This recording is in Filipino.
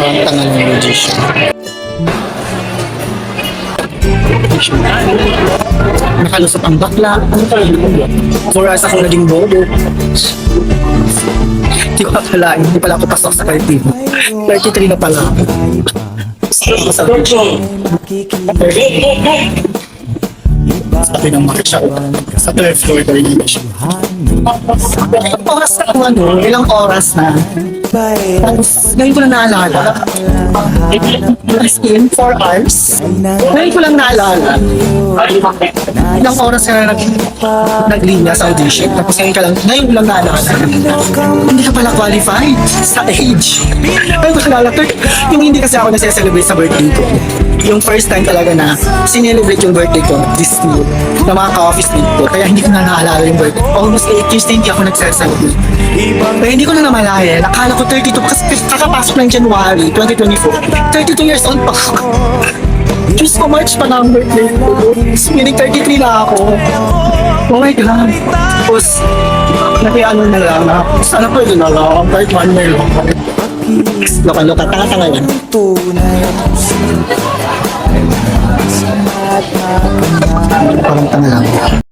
Parang tanga ng magician. Nakalusot ang bakla. 4 hours ako naging bobo. Hindi ko akalain, hindi pala ako pasok sa partido. 33 na pala ako. Sabi ng marcha sa 12th floor ko rin siya. Ilang oras na kung ano, ilang oras na. Tapos, ngayon ko lang naalala. As in, 4 hours. Ngayon ko lang naalala. Ilang oras ka na naglinya sa audition. Tapos ngayon ko lang naalala. Hindi ka pala qualified sa age. Ngayon ko lang naalala. Yung hindi kasi ako nasa-celebrate sa birthday ko. Yung first time talaga na sinelebrate yung birthday ko this year na mga ka-office mate ko. Kaya hindi ko na naalala yung birthday. Almost 8 years na hindi ako nag-celebrate. Kaya hindi ko na namalayan. Akala ko 32 kasi kakapasok ng January 2024. 32 years old pa ako. Diyos ko, March pa na ang birthday ko. Meaning 33 na ako. Oh my God. Tapos, nakiano na lang na. Sana pwede na lang. Kahit 1 year lang. Loka-loka, tanga-tanga yan. Parang tanga lang.